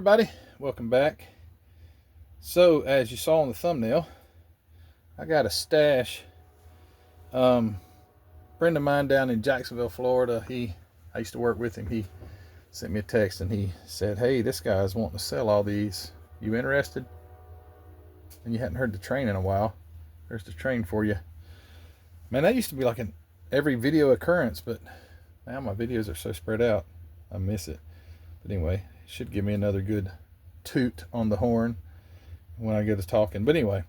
everybody, welcome back. So as you saw in the thumbnail, I got a stash. Friend of mine down in Jacksonville, Florida, I used to work with him. He sent me a text and he said, hey, this guy's wanting to sell all these. You interested? And you hadn't heard the train in a while. There's the train for you. Man, that used to be like an every video occurrence, but now my videos are so spread out, I miss it. But anyway, it should give me another good toot on the horn when I get to talking. But anyway,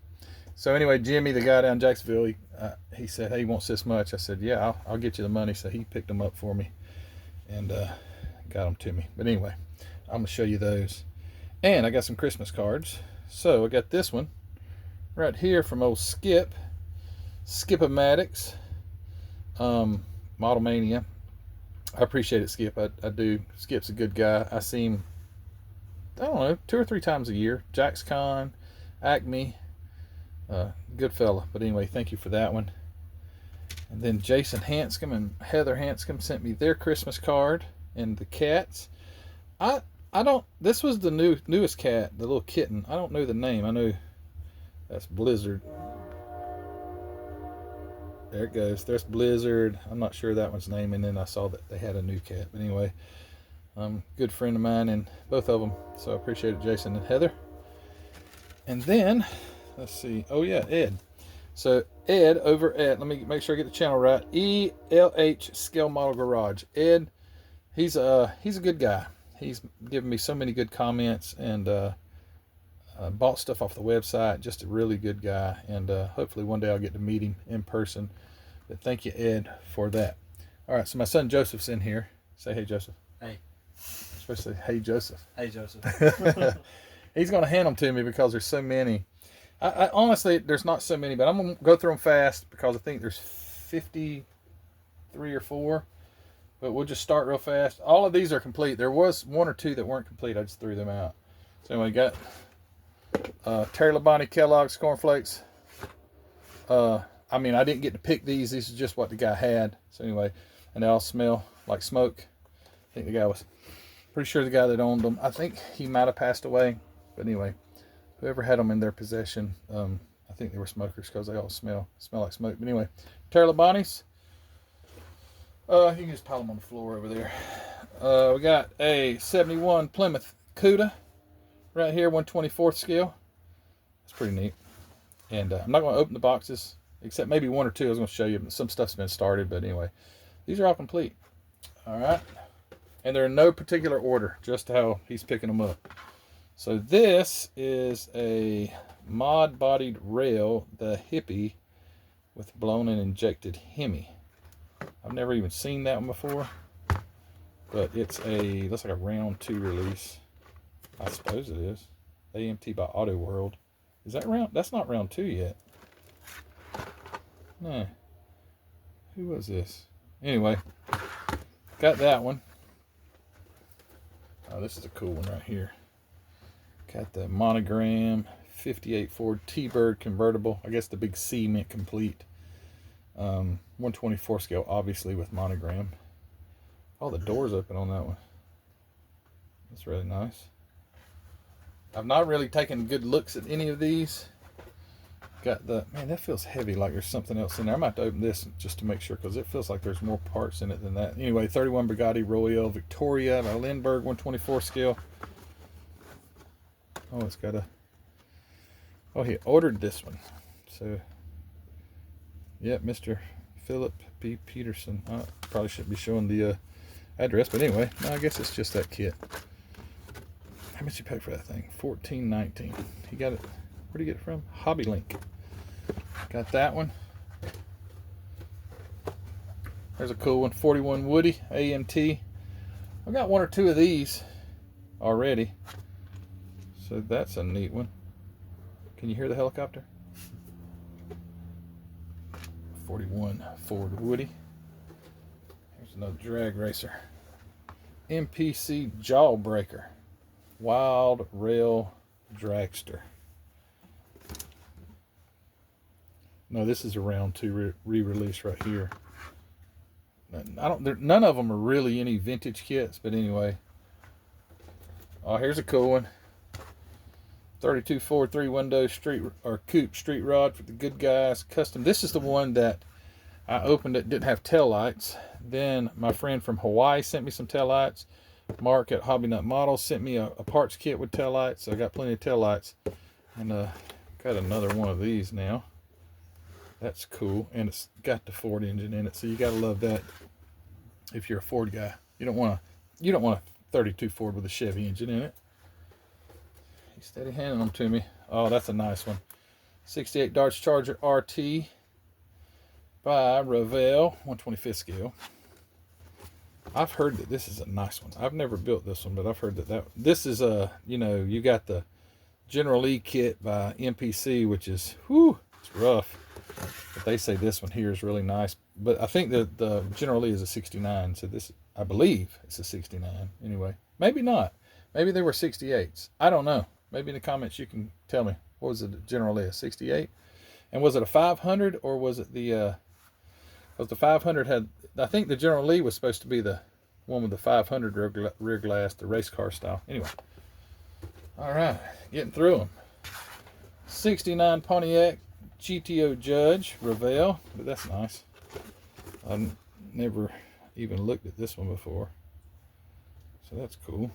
Jimmy, the guy down in Jacksonville, he said, hey, he wants this much. I said, yeah, I'll get you the money. So he picked them up for me and got them to me. But anyway, I'm going to show you those. And I got some Christmas cards. So I got this one right here from old Skip-O-Matics, Model Mania. I appreciate it, Skip. I do. Skip's a good guy. I see him, I don't know, 2 or 3 times a year. JaxCon, Acme, good fella. But anyway, thank you for that one. And then Jason Hanscom and Heather Hanscom sent me their Christmas card and the cats. I don't. This was the newest cat, the little kitten. I don't know the name. I know that's Blizzard. There it goes. There's Blizzard. I'm not sure that one's name. And then I saw that they had a new cat. But anyway, good friend of mine and both of them. So I appreciate it, Jason and Heather. And then, let's see. Oh, yeah, Ed. So Ed over at, let me make sure I get the channel right, ELH Scale Model Garage. Ed, he's a good guy. He's given me so many good comments and bought stuff off the website. Just a really good guy, and hopefully one day I'll get to meet him in person. But thank you, Ed, for that. All right, so my son Joseph's in here. Say hey, Joseph. Hey. I'm supposed to say hey, Joseph. Hey, Joseph. He's going to hand them to me because there's so many. I honestly, there's not so many, but I'm going to go through them fast because I think there's 53 or 4. But we'll just start real fast. All of these are complete. There was 1 or 2 that weren't complete. I just threw them out. So anyway, got Terry Labonte Kellogg's cornflakes. I mean, I didn't get to pick these. These is just what the guy had. So anyway, and they all smell like smoke. I think the guy was pretty sure the guy that owned them. I think he might have passed away. But anyway, whoever had them in their possession, I think they were smokers because they all smell like smoke. But anyway, Terry Labonte's. You can just pile them on the floor over there. We got a 71 Plymouth Cuda right here, 1/24 scale. It's pretty neat. And I'm not going to open the boxes, except maybe 1 or 2 I was going to show you. Some stuff's been started, but anyway, these are all complete. All right. And they're in no particular order, just how he's picking them up. So this is a mod-bodied rail, the Hippie, with blown and injected Hemi. I've never even seen that one before, but looks like a round 2 release. I suppose it is. AMT by Auto World. Is that round? That's not round 2 yet. No. Who was this? Anyway, got that one. Oh, this is a cool one right here. Got the Monogram 58 Ford T-Bird convertible. I guess the big C mint complete. 1/24 scale, obviously, with monogram. Oh, the door's open on that one. That's really nice. I've not really taken good looks at any of these. Got the, man, that feels heavy, like there's something else in there. I might have to open this just to make sure, because it feels like there's more parts in it than that. Anyway, 31 Bugatti Royale Victoria by Lindbergh, 1/24 scale. Oh, it's got a, oh, he ordered this one. So, yeah, Mr. Philip P. Peterson. I probably shouldn't be showing the address, but anyway, no, I guess it's just that kit. How much you pay for that thing? $14.19. He got it. Where'd he get it from? Hobby Link. Got that one. There's a cool one. 41 Woody AMT. I got 1 or 2 of these already, so that's a neat one. Can you hear the helicopter? 41 Ford Woody. Here's another drag racer. MPC Jawbreaker. Wild Rail Dragster. No, this is a round 2 re-release right here. None of them are really any vintage kits, but anyway. Oh, here's a cool one. 32 Ford 3-window street or coupe street rod for the good guys. Custom. This is the one that I opened. It didn't have tail lights. Then my friend from Hawaii sent me some tail lights. Mark at Hobby Nut Models sent me a parts kit with tail lights. So I got plenty of tail lights. And got another one of these now. That's cool. And it's got the Ford engine in it. So you gotta love that if you're a Ford guy. You don't want a 32 Ford with a Chevy engine in it. He's steady handing them to me. Oh, that's a nice one. 68 Dodge Charger RT by Revell, 125th scale. I've heard that this is a nice one. I've never built this one, but I've heard that this is a, you got the General Lee kit by MPC, which is, it's rough. But they say this one here is really nice. But I think that the General Lee is a 69, so this, I believe it's a 69. Anyway, maybe not. Maybe they were 68s. I don't know. Maybe in the comments you can tell me. What was it, General Lee, a 68? And was it a 500 or was it the, because the 500 had, I think the General Lee was supposed to be the one with the 500 rear glass, the race car style. Anyway. All right, getting through them. 69 Pontiac GTO Judge, Revell, but that's nice. I've never even looked at this one before, so that's cool.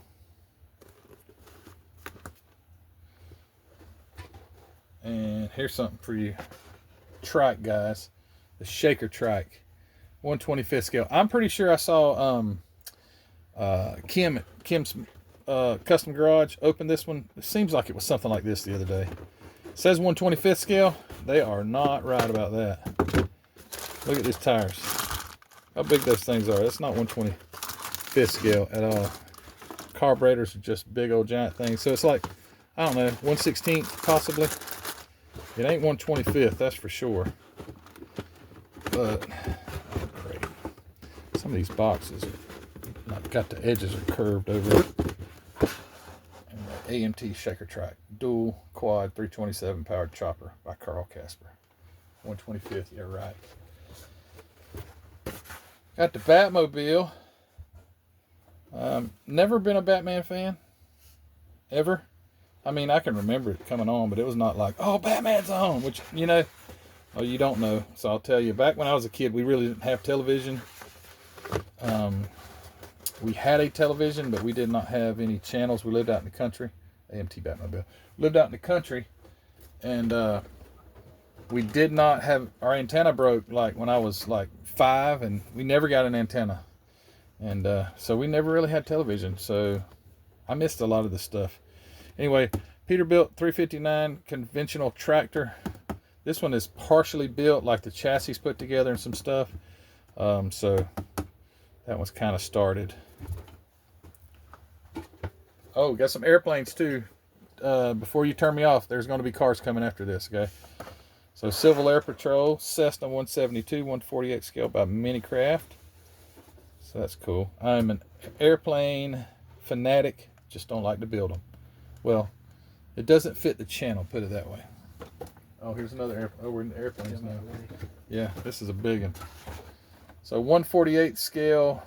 And here's something for you trike guys, the Shaker trike, 125th scale. I'm pretty sure I saw Kim's Custom Garage open this one. It seems like it was something like this the other day. It says 125th scale. They are not right about that. Look at these tires. How big those things are. That's not 125th scale at all. Carburetors are just big old giant things. So it's like, I don't know, 1/16 possibly. It ain't 125th, that's for sure. But oh, great. Some of these boxes are got the edges are curved over it. And the AMT Shaker Track dual quad 327 powered chopper by Carl Casper. 125th, yeah, right. Got the Batmobile. Never been a Batman fan, ever. I mean, I can remember it coming on, but it was not like, oh, Batman's on, which, oh, you don't know. So I'll tell you, back when I was a kid, we really didn't have television. We had a television, but we did not have any channels. We lived out in the country. AMT Batmobile. Lived out in the country, and we did not have, our antenna broke like when I was like 5, and we never got an antenna. And so we never really had television, so I missed a lot of the stuff. Anyway, Peterbilt 359 conventional tractor. This one is partially built, like the chassis put together and some stuff. So that one's kind of started. Oh, got some airplanes too. Before you turn me off, there's going to be cars coming after this, okay? So Civil Air Patrol, Cessna 172, 148 scale by Minicraft. So that's cool. I'm an airplane fanatic, just don't like to build them. Well, it doesn't fit the channel, put it that way. Oh, here's another airplane. Oh, we're in the airplanes now. Yeah, this is a big one. So 148 scale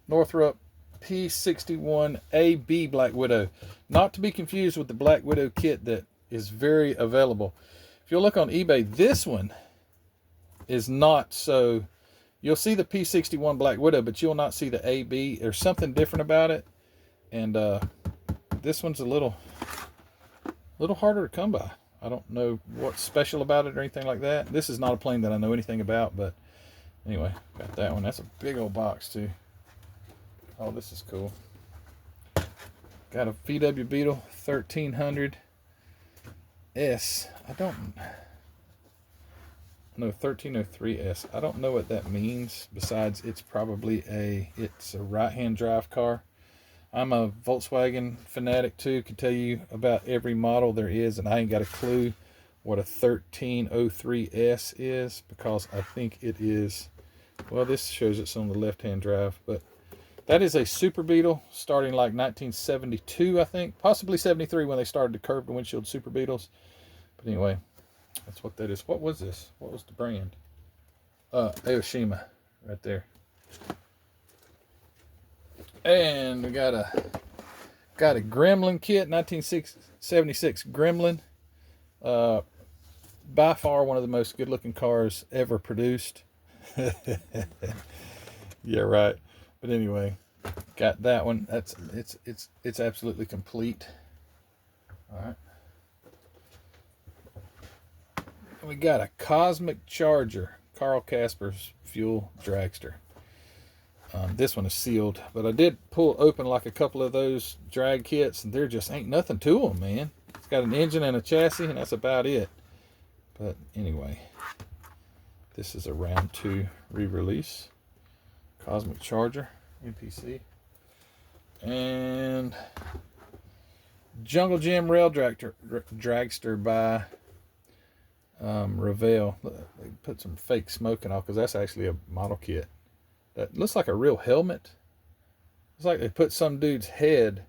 Northrop P61 AB Black Widow. Not to be confused with the Black Widow kit that is very available. If you'll look on eBay, this one is not so. You'll see the P61 Black Widow, but you'll not see the AB. There's something different about it. And this one's a little harder to come by. I don't know what's special about it or anything like that. This is not a plane that I know anything about, but anyway, got that one. That's a big old box too. Oh, this is cool. Got a VW Beetle 1300 S. I don't know, 1303S. I don't know what that means. Besides, it's probably it's a right-hand drive car. I'm a Volkswagen fanatic too. Can tell you about every model there is, and I ain't got a clue what a 1303S is, because I think it is, well, this shows it's on the left-hand drive, but that is a Super Beetle starting like 1972, I think, possibly 73 when they started the curved windshield Super Beetles. But anyway, that's what that is. What was this? What was the brand? Aoshima right there. And we got a Got a Gremlin kit, 1976 Gremlin. By far one of the most good-looking cars ever produced. Yeah, right. But anyway, got that one. It's absolutely complete. All right. We got a Cosmic Charger, Carl Casper's fuel dragster. This one is sealed, but I did pull open like a couple of those drag kits, and there just ain't nothing to them, man. It's got an engine and a chassis, and that's about it. But anyway, this is a round 2 re-release. Cosmic Charger, NPC. And Jungle Gym Rail Dragster by Revell. They put some fake smoking off because that's actually a model kit. That looks like a real helmet. It's like they put some dude's head,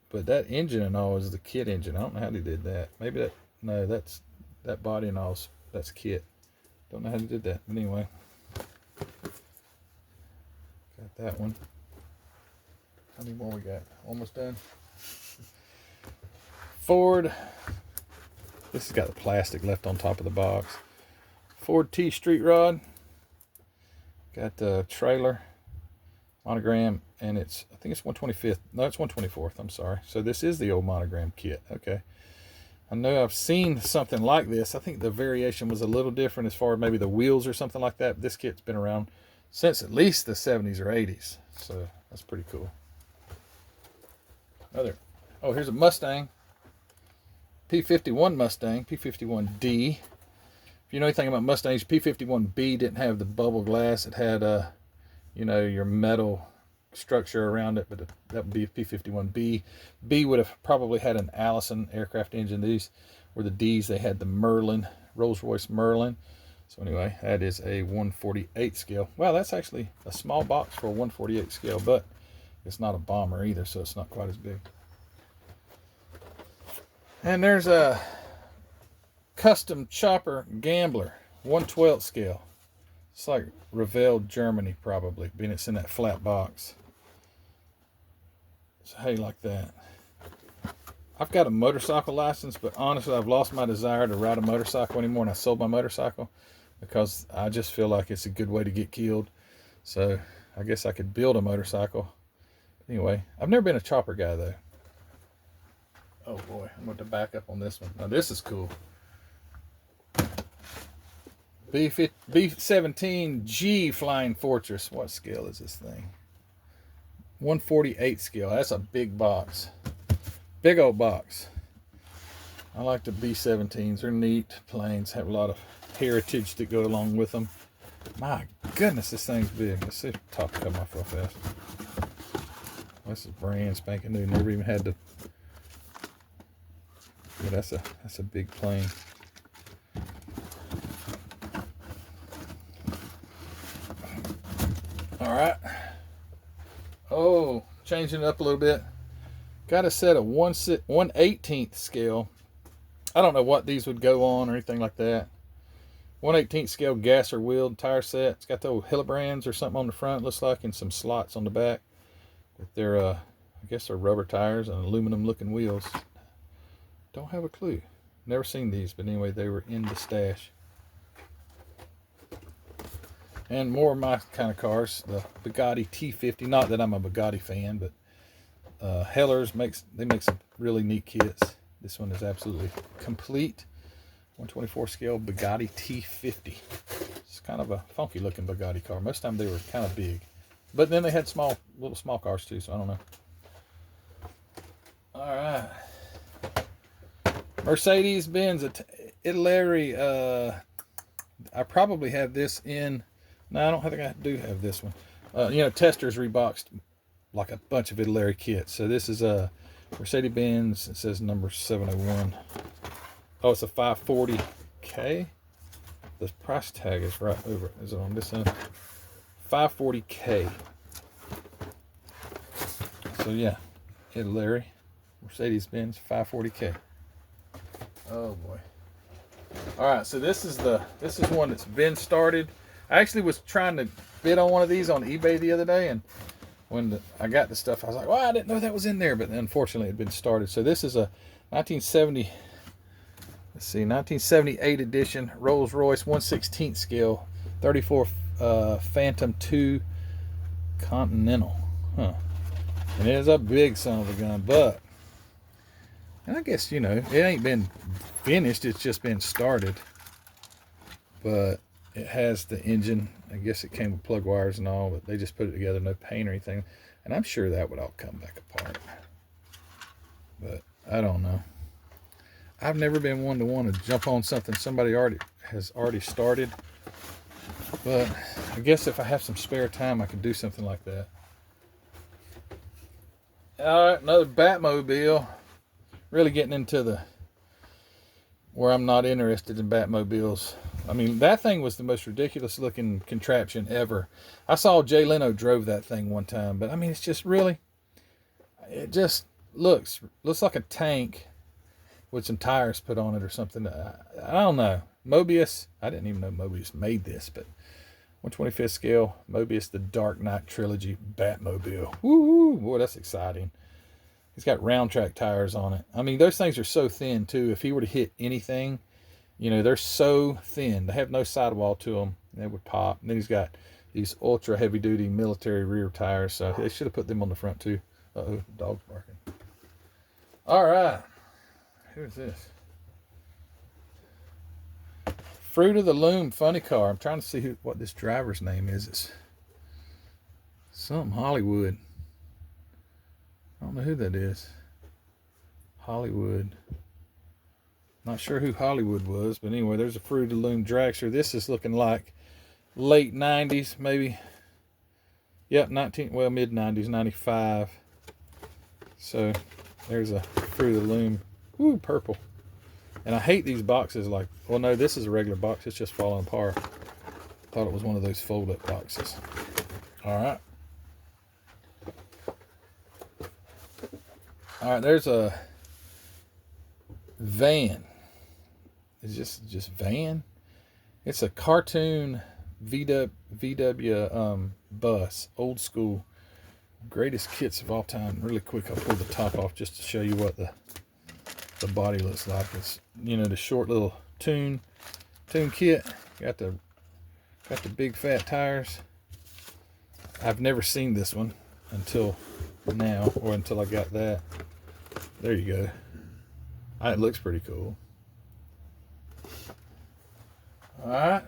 but that engine and all is the kit engine. I don't know how they did that. Maybe that, no, that's that body and all, that's kit. Don't know how they did that, but anyway. Got that one. How many more we got? Almost done. Ford. This has got the plastic left on top of the box. Ford T Street Rod. Got the trailer, monogram, and it's, I think it's 125th. No, it's 124th. I'm sorry. So this is the old monogram kit. Okay. I know I've seen something like this. I think the variation was a little different as far as maybe the wheels or something like that. But this kit's been around since at least the 70s or 80s. So that's pretty cool. Oh, here's a Mustang. P51 Mustang, P51D. If you know anything about Mustangs, P51B didn't have the bubble glass. It had you know, your metal structure around it, but that would be a P51B. B would have probably had an Allison aircraft engine. These were the D's. They had the Merlin, Rolls-Royce Merlin. So anyway, that is a 148 scale. Wow, that's actually a small box for a 148 scale, but it's not a bomber either, so it's not quite as big. And there's a custom chopper Gambler, 1/12 scale. It's like Revell, Germany, probably, being it's in that flat box. So hey, like that. I've got a motorcycle license, but honestly, I've lost my desire to ride a motorcycle anymore, and I sold my motorcycle because I just feel like it's a good way to get killed. So I guess I could build a motorcycle. Anyway, I've never been a chopper guy, though. Oh boy, I'm going to back up on this one. Now this is cool. B-17G Flying Fortress. What scale is this thing? 148 scale. That's a big box. Big old box. I like the B-17s. They're neat planes. Have a lot of heritage to go along with them. My goodness, this thing's big. Let's see if the top come off real fast. This is brand spanking new. Never even had to. Yeah, that's a big plane. All right. Oh, changing it up a little bit. Got a set of 1/18 scale. I don't know what these would go on or anything like that. 1/18 scale gasser wheeled tire set. It's got the old Hillebrands or something on the front, looks like, and some slots on the back. But they're, I guess they're rubber tires and aluminum looking wheels. Don't have a clue. Never seen these, but anyway, they were in the stash. And more of my kind of cars, the Bugatti T50. Not that I'm a Bugatti fan, but Heller's make some really neat kits. This one is absolutely complete. 124 scale Bugatti T50. It's kind of a funky looking Bugatti car. Most of the time they were kind of big, but then they had little small cars too. So I don't know. All right. Mercedes-Benz Italeri. I probably have this in. No, I don't think I do have this one. You know, Testors reboxed like a bunch of Italeri kits. So this is a Mercedes-Benz. It says number 701. Oh, it's a 540K. The price tag is right over. Is it on this end? 540K. So yeah, Italeri, Mercedes-Benz 540K. Oh boy. All right, so this is one that's been started. I actually was trying to bid on one of these on eBay the other day, and when I got the stuff, I was like, well, I didn't know that was in there, but unfortunately it had been started. So this is a 1970, let's see, 1978 edition Rolls-Royce 1/16 scale 34 Phantom 2 Continental. Huh. And it is a big son of a gun, but, and I guess, you know, it ain't been finished, it's just been started. But it has the engine. I guess it came with plug wires and all, but they just put it together, no paint or anything. And I'm sure that would all come back apart. But I don't know. I've never been one to want to jump on something somebody has already started. But I guess if I have some spare time, I could do something like that. All right, another Batmobile. Really getting into where I'm not interested in Batmobiles. I mean, that thing was the most ridiculous looking contraption ever. I saw Jay Leno drove that thing one time, but I mean, it's just really, it just looks like a tank with some tires put on it or something. I don't know. Mobius, I didn't even know Mobius made this, but 1/25th scale Mobius, the Dark Knight Trilogy Batmobile. Woo, boy, that's exciting. He's got round track tires on it. I mean, those things are so thin too. If he were to hit anything, you know, they're so thin. They have no sidewall to them. They would pop. And then he's got these ultra heavy duty military rear tires. So they should have put them on the front too. Uh-oh, dog's barking. All right. Who's this? Fruit of the Loom funny car. I'm trying to see what this driver's name is. It's something Hollywood. I don't know who that is. Hollywood. Not sure who Hollywood was, but anyway, there's a Fruit of the Loom dragster. This is looking like late 90s, maybe. Yep, mid 90s, 95. So there's a Fruit of the Loom. Woo, purple. And I hate these boxes like, well, no, this is a regular box. It's just falling apart. Thought it was one of those fold-up boxes. All right. All right, there's a van. It's just van. It's a cartoon VW bus, old school, greatest kits of all time. Really quick, I'll pull the top off just to show you what the body looks like. It's, you know, the short little tune kit. Got the big fat tires. I've never seen this one until now, or until I got that. There you go. It looks pretty cool. All right.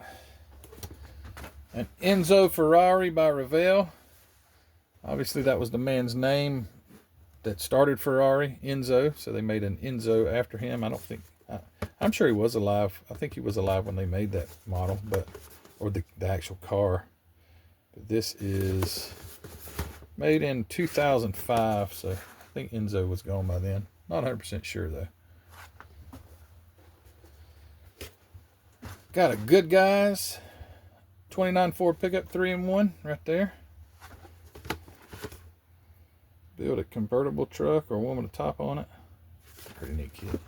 An Enzo Ferrari by Revell. Obviously, that was the man's name that started Ferrari, Enzo. So they made an Enzo after him. I'm sure he was alive. I think he was alive when they made that model, or the actual car. But this is made in 2005, so I think Enzo was gone by then. Not 100% sure though. Got a Good Guys 29 Ford pickup 3-in-1 right there. Build a convertible truck or one with a top on it. Pretty neat kit.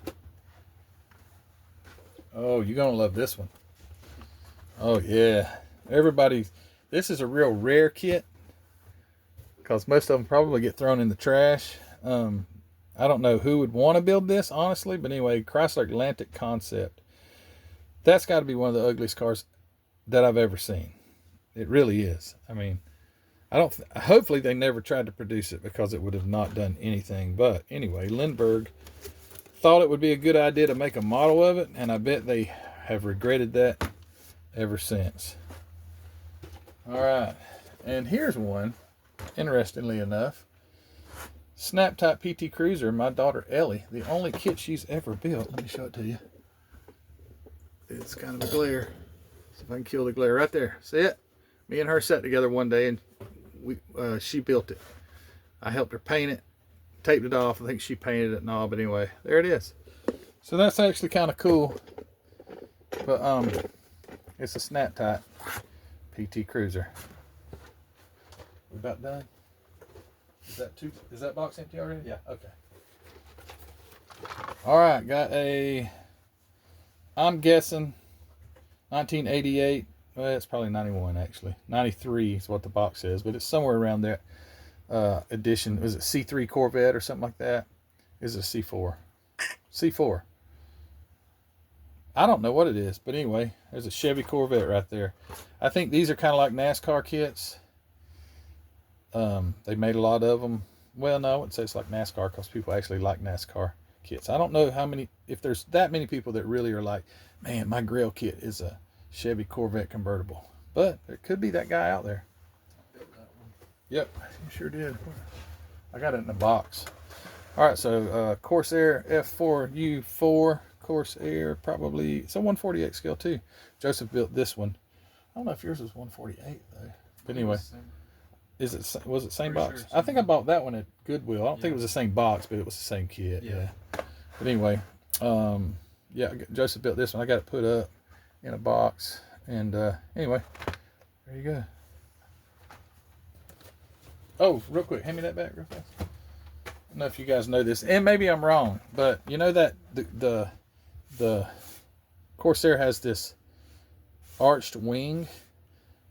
Oh, you're gonna love this one. Oh yeah, this is a real rare kit because most of them probably get thrown in the trash. I don't know who would want to build this, honestly, but anyway, Chrysler Atlantic Concept. That's got to be one of the ugliest cars that I've ever seen. It really is. I mean, hopefully they never tried to produce it because it would have not done anything. But anyway, Lindbergh thought it would be a good idea to make a model of it, and I bet they have regretted that ever since. All right, and here's one, interestingly enough. Snap Type PT Cruiser, my daughter Ellie, the only kit she's ever built. Let me show it to you. It's kind of a glare. See if I can kill the glare right there. See it? Me and her sat together one day and she built it. I helped her paint it, taped it off. I think she painted it and all, but anyway, there it is. So that's actually kind of cool. But it's a Snap Type PT Cruiser. We about done? Is that box empty already? Yeah, okay. All right, got I'm guessing 1988. Well, it's probably 91 actually. 93 is what the box says, but it's somewhere around there. edition. Was it C3 Corvette or something like that? Is it a C4? C4. I don't know what it is, but anyway, there's a Chevy Corvette right there. I think these are kind of like NASCAR kits. They made a lot of them. Well, no, I wouldn't say it's like NASCAR because people actually like NASCAR kits. I don't know if there's that many people that really are like, man, my grill kit is a Chevy Corvette convertible. But there could be that guy out there. Yep, you sure did. I got it in a box. All right, so Corsair F4U4 Corsair, probably it's a 148 scale too. Joseph built this one. I don't know if yours was 148 though. But anyway, was it same box? Sure, I think I bought that one at Goodwill. I don't think it was the same box, but it was the same kit. Yeah. But anyway, yeah, Joseph built this one. I got it put up in a box, and anyway, there you go. Oh, real quick, hand me that back real fast. I don't know if you guys know this, and maybe I'm wrong, but you know that the Corsair has this arched wing.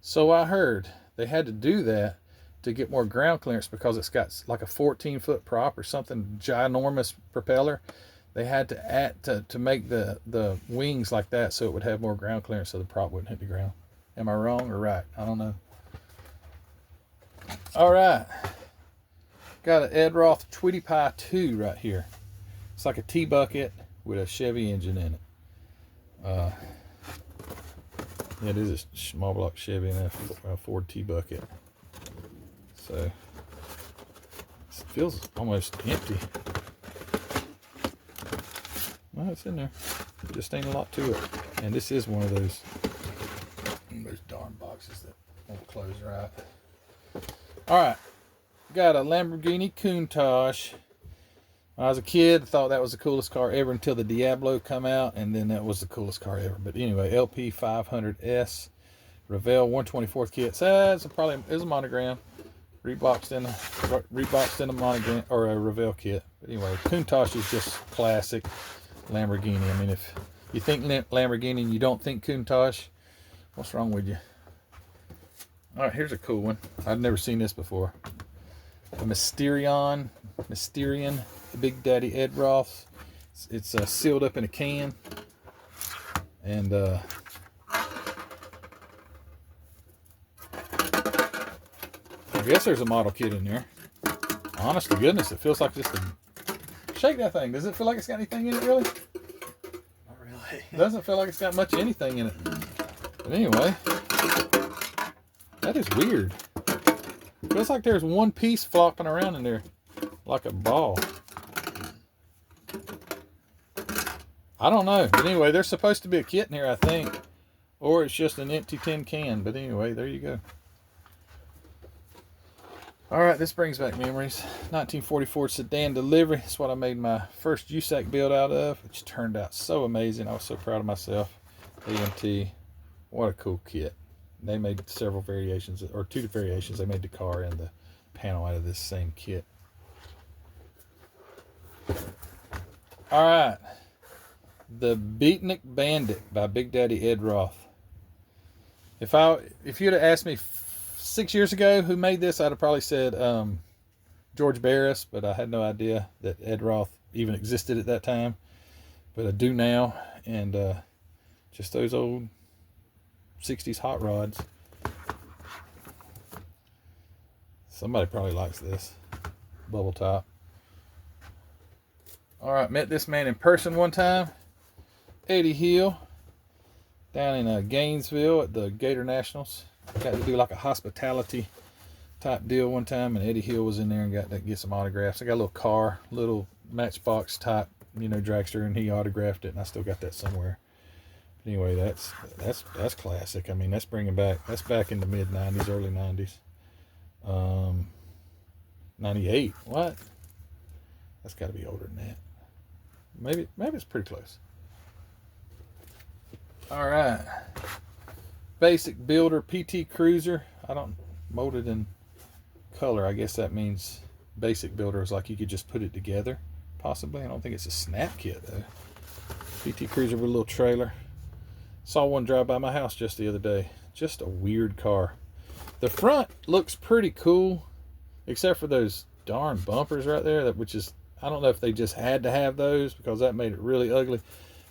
So I heard they had to do that to get more ground clearance because it's got like a 14-foot prop or something, ginormous propeller. They had to add to make the wings like that so it would have more ground clearance so the prop wouldn't hit the ground. Am I wrong or right? I don't know. All right, got an Ed Roth Tweety Pie 2 right here. It's like a T-bucket with a Chevy engine in it. Yeah, it is a small block Chevy and a Ford T-bucket. So it feels almost empty. Well, it's in there. Just ain't a lot to it. And this is one of those darn boxes that won't close right. All right, got a Lamborghini Countach. When I was a kid, I thought that was the coolest car ever until the Diablo come out, and then that was the coolest car ever. But anyway, LP 500S, Revell 124th kit. So it's a monogram, reboxed in a monogram or a Revell kit. But anyway, Countach is just classic Lamborghini. I mean, if you think Lamborghini and you don't think Countach, what's wrong with you? All right, here's a cool one. I've never seen this before. A Mysterion, the Big Daddy Ed Roth. It's sealed up in a can, and I guess there's a model kit in there. Honest to goodness, it feels like just a... Shake that thing. Does it feel like it's got anything in it, really? Not really. It doesn't feel like it's got much anything in it. But anyway, that is weird. Feels like there's one piece flopping around in there like a ball. I don't know. But anyway, there's supposed to be a kit in here, I think. Or it's just an empty tin can. But anyway, there you go. Alright, this brings back memories. 1944 sedan delivery. That's what I made my first USAC build out of, which turned out so amazing. I was so proud of myself. AMT. What a cool kit. They made several variations, or two variations. They made the car and the panel out of this same kit. Alright. The Beatnik Bandit by Big Daddy Ed Roth. If you'd have asked me 6 years ago who made this, I'd have probably said George Barris, but I had no idea that Ed Roth even existed at that time. But I do now, and just those old 60s hot rods. Somebody probably likes this bubble top. All right, met this man in person one time, Eddie Hill, down in Gainesville at the Gator Nationals. Got to do like a hospitality type deal one time, and Eddie Hill was in there and got to get some autographs. I got a little car, little Matchbox type, dragster, and he autographed it, and I still got that somewhere. But anyway, that's classic. I mean, that's back in the mid 90s, early 90s. 98. What? That's got to be older than that. Maybe it's pretty close. All right. Basic Builder PT Cruiser. I don't molded in color. I guess that means Basic Builder is like you could just put it together, possibly. I don't think it's a snap kit though. PT Cruiser with a little trailer. Saw one drive by my house just the other day. Just a weird car. The front looks pretty cool. except for those darn bumpers right there, which is, I don't know if they just had to have those because that made it really ugly.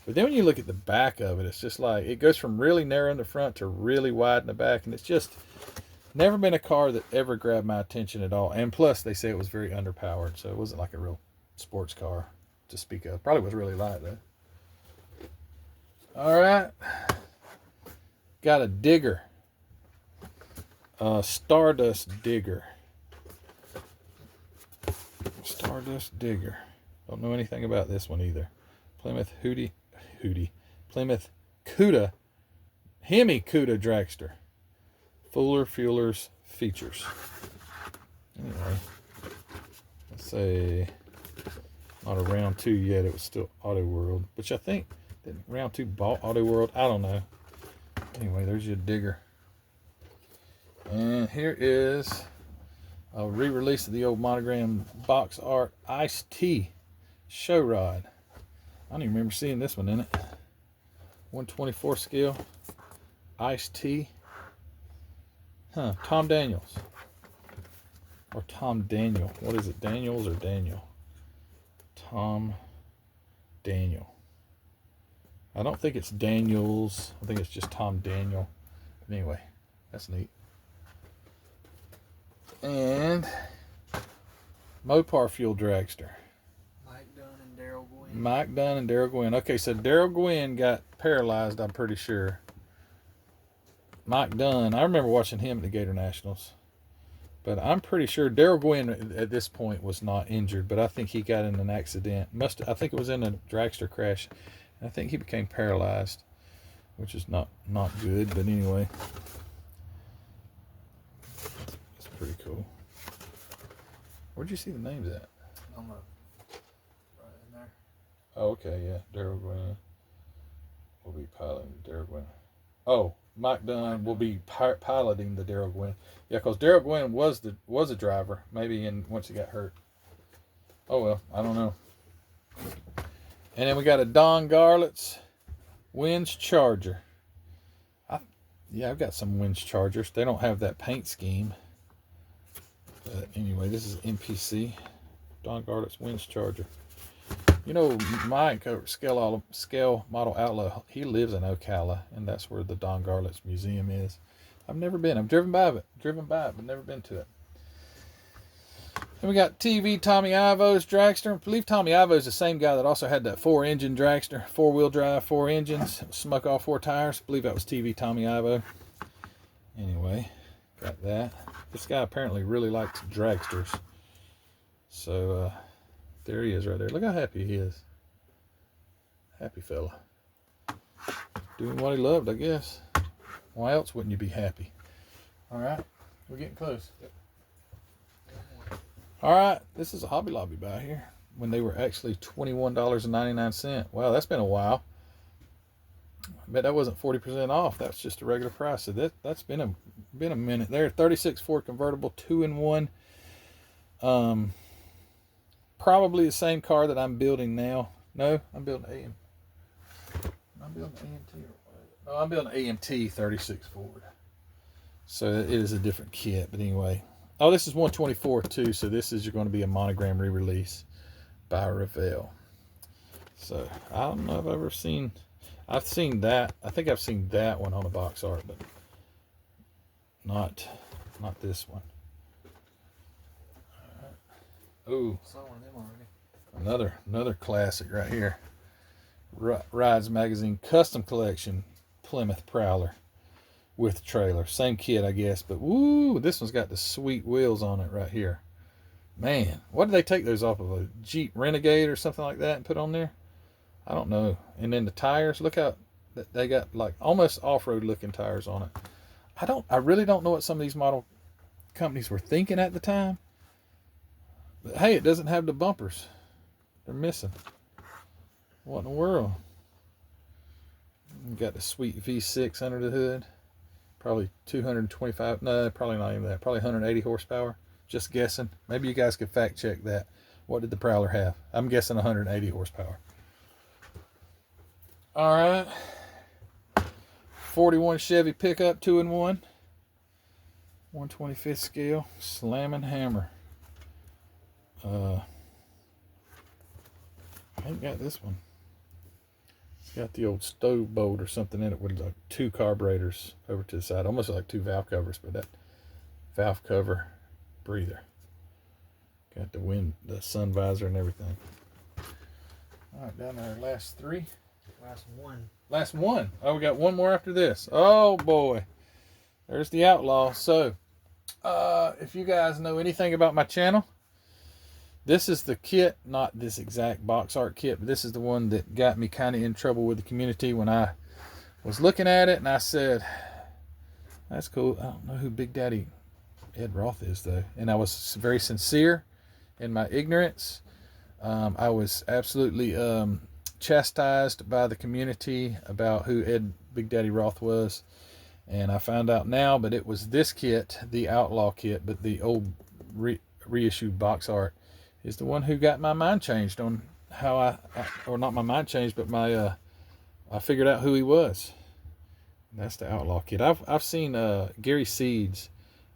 But then when you look at the back of it, it's just like, it goes from really narrow in the front to really wide in the back. And it's just never been a car that ever grabbed my attention at all. And plus, they say it was very underpowered. So it wasn't like a real sports car to speak of. Probably was really light, though. All right. Got a digger. Stardust digger. Stardust digger. Don't know anything about this one either. Plymouth Plymouth Cuda, Hemi Cuda dragster. Fuelers features. Anyway, let's say not a round 2 yet. It was still Auto World, which I think didn't round 2 bought Auto World. I don't know. Anyway, there's your digger. And here is a re-release of the old monogram box art Ice-T show rod. I don't even remember seeing this one in it. 124 scale. Ice-T. Huh. Tom Daniels. Or Tom Daniel. What is it? Daniels or Daniel? Tom Daniel. I don't think it's Daniels. I think it's just Tom Daniel. But anyway, that's neat. And Mopar Fuel Dragster. Mike Dunn and Daryl Gwynn. Mike Dunn and Daryl Gwynn. Okay, so Daryl Gwynn got paralyzed, I'm pretty sure. Mike Dunn, I remember watching him at the Gator Nationals. But I'm pretty sure Daryl Gwynn at this point was not injured, but I think he got in an accident. I think it was in a dragster crash. And I think he became paralyzed, which is not good, but anyway. It's pretty cool. Where'd you see the names at? On the right in there. Oh, okay, yeah. Daryl Gwynn will be piloting Daryl Gwynn. Oh, Mike Dunn will be piloting the Daryl Gwynn. Yeah, because Daryl Gwynn was a driver, maybe once he got hurt. Oh well, I don't know. And then we got a Don Garlett's Winch Charger. I've got some Winch Chargers. They don't have that paint scheme. But anyway, this is NPC. Don Garlett's Winch Charger. You know, Mike over at Scale Model Outlaw, he lives in Ocala, and that's where the Don Garlett's Museum is. I've never been. I've driven by it, but never been to it. And we got TV Tommy Ivo's dragster. I believe Tommy Ivo's the same guy that also had that 4-engine dragster, 4-wheel drive, 4 engines, smuck all 4 tires. I believe that was TV Tommy Ivo. Anyway, got that. This guy apparently really likes dragsters. So, there he is right there. Look how happy he is. Happy fella. Doing what he loved, I guess. Why else wouldn't you be happy? All right. We're getting close. Yep. All right. This is a Hobby Lobby buy here when they were actually $21.99. Wow, that's been a while. I bet that wasn't 40% off. That's just a regular price. So that's been a minute there. 36 Ford convertible, 2-in-1. Probably the same car that I'm building now. No, I'm building AM. I'm building AMT. No, I'm building AMT 36 Ford. So it is a different kit, but anyway. Oh, this is 124 too. So this is going to be a monogram re-release by Revell. So I don't know if I've ever seen. I've seen that. I think I've seen that one on a box art, but not this one. Oh, Saw one of them already. another classic right here. Rides Magazine Custom Collection Plymouth Prowler with trailer. Same kit, I guess, but woo, this one's got the sweet wheels on it right here. Man, what did they take those off of? A Jeep Renegade or something like that and put on there? I don't know. And then the tires, look how they got like almost off-road looking tires on it. I really don't know what some of these model companies were thinking at the time. But hey, it doesn't have the bumpers. They're missing. What in the world? Got the sweet V6 under the hood. Probably 225. No, probably not even that. Probably 180 horsepower. Just guessing. Maybe you guys could fact check that. What did the Prowler have? I'm guessing 180 horsepower. All right. 41 Chevy pickup, 2-in-1. 125th scale. Slam and hammer. I ain't got this one. It's got the old stove bolt or something in it with like 2 carburetors over to the side, almost like 2 valve covers, but that valve cover breather. Got the sun visor and everything. All right, down there, last 3. Last one. Last one. Oh, we got one more after this. Oh boy, there's the Outlaw. So, if you guys know anything about my channel, this is the kit, not this exact box art kit, but this is the one that got me kind of in trouble with the community when I was looking at it and I said, that's cool. I don't know who Big Daddy Ed Roth is though. And I was very sincere in my ignorance. I was absolutely chastised by the community about who Big Daddy Roth was, and I found out now, but it was this kit, the Outlaw kit, but the old reissued box art is the one who got my mind changed on how or not my mind changed, but my I figured out who he was. And that's the Outlaw kit. I've seen Gary Seeds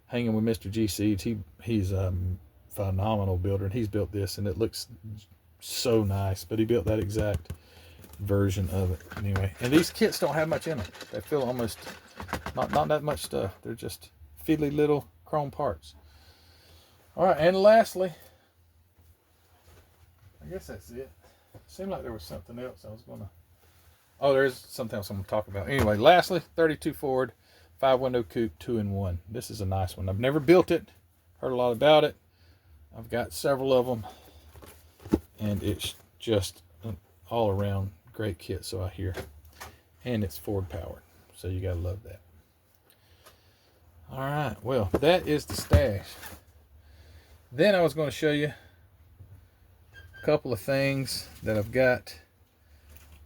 hanging with Mr. G Seeds. He's a phenomenal builder, and he's built this, and it looks so nice, but he built that exact version of it anyway. And these kits don't have much in them. They feel almost not that much stuff. They're just fiddly little chrome parts. All right, and lastly, I guess that's it. Seemed like there was something else I was gonna. Oh, there is something else I'm gonna talk about. Anyway, lastly, 32 Ford 5-window coupe 2-in-1. This is a nice one. I've never built it. Heard a lot about it. I've got several of them, and it's just an all-around great kit, so I hear. And it's Ford powered, so you gotta love that. All right, well, that is the stash. Then I was going to show you a couple of things that I've got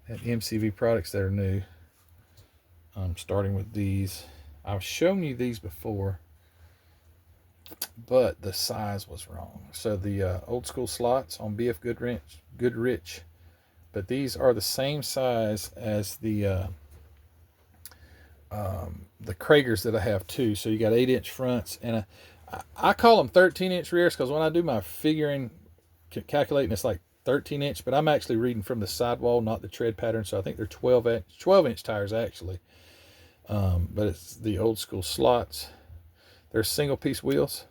at MCV products that are new. Starting with these. I've shown you these before, but the size was wrong. So the old school slots on BF Goodrich, but these are the same size as the Kragers that I have too. So you got 8-inch fronts, and I call them 13-inch rears because when I do my figuring calculating, it's like 13-inch, but I'm actually reading from the sidewall, not the tread pattern. So I think they're 12-inch tires actually. But it's the old school slots. They're single piece wheels,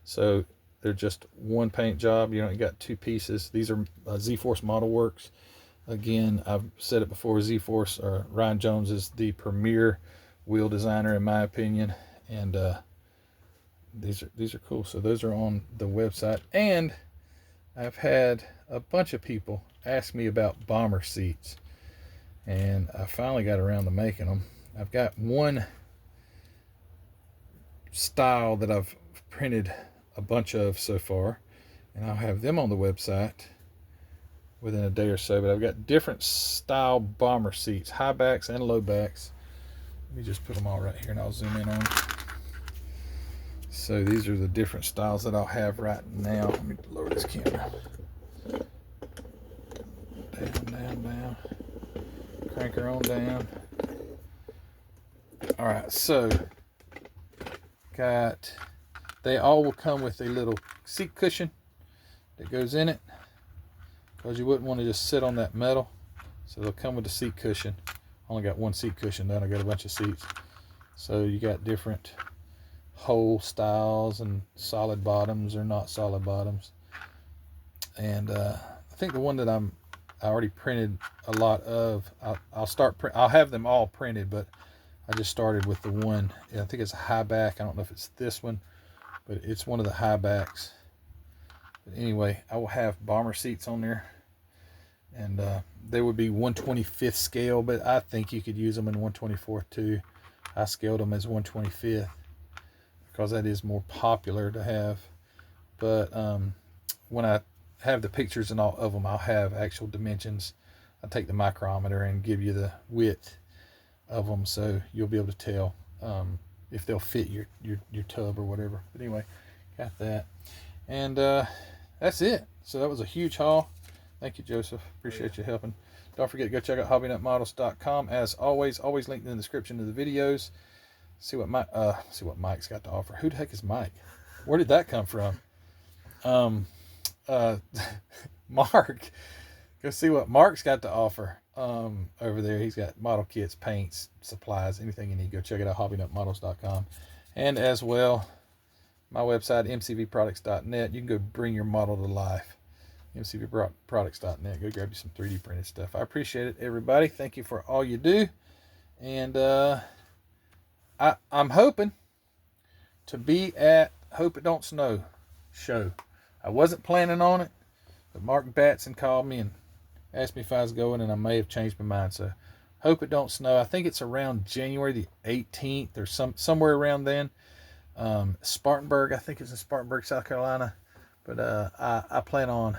so they're just one paint job. You got 2 pieces. These are Z-Force Model Works. Again, I've said it before, Z-Force, or Ryan Jones is the premier wheel designer in my opinion, and these are cool. So those are on the website, and I've had a bunch of people ask me about bomber seats, and I finally got around to making them. I've got one style that I've printed a bunch of so far, and I'll have them on the website within a day or so. But I've got different style bomber seats, high backs and low backs. Let me just put them all right here and I'll zoom in on them. So these are the different styles that I'll have right now. Let me lower this camera. Down. Crank her on down. All right, so they all will come with a little seat cushion that goes in it, because you wouldn't want to just sit on that metal. So they'll come with the seat cushion. I only got one seat cushion done. I got a bunch of seats. So you got different hole styles and solid bottoms or not solid bottoms. And I think the one that I already printed a lot of, I'll have them all printed, but I just started with the one. I think it's a high back. I don't know if it's this one, but it's one of the high backs. But anyway, I will have bomber seats on there, and they would be 1/25th scale, but I think you could use them in 1/24th too. I scaled them as 1/25th because that is more popular to have. But when I have the pictures and all of them, I'll have actual dimensions. I take the micrometer and give you the width of them, so you'll be able to tell if they'll fit your tub or whatever. But anyway, got that, and that's it. So that was a huge haul. Thank you, Joseph. Appreciate you helping. Don't forget to go check out hobbynutmodels.com. As always linked in the description of the videos. See what Mike's got to offer. Who the heck is Mike? Where did that come from? Mark. Go see what Mark's got to offer over there. He's got model kits, paints, supplies, anything you need. Go check it out, hobbynutmodels.com. And as well, my website, mcvproducts.net. You can go bring your model to life. mcvproducts.net. Go grab you some 3D printed stuff. I appreciate it, everybody. Thank you for all you do. And I'm hoping to be at Hope It Don't Snow show. I wasn't planning on it, but Mark Batson called me and asked me if I was going, and I may have changed my mind. So Hope It Don't Snow. I think it's around January the 18th or somewhere around then. Spartanburg, I think it's in Spartanburg, South Carolina. But I plan on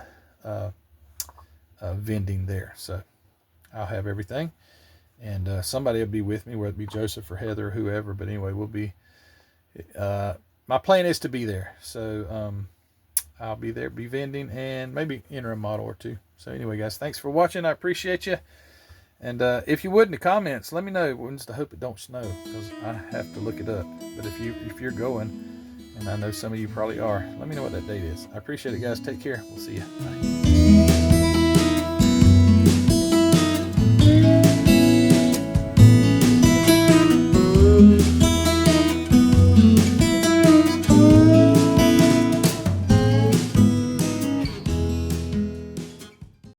vending there. So I'll have everything. And somebody will be with me, whether it be Joseph or Heather or whoever. But anyway, we'll be... my plan is to be there. So I'll be there, be vending, and maybe enter a model or two. So anyway, guys, thanks for watching. I appreciate you. And if you would, in the comments, let me know when's the Hope It Don't Snow, because I have to look it up. But if you're going, and I know some of you probably are, let me know what that date is. I appreciate it, guys. Take care. We'll see you. Bye.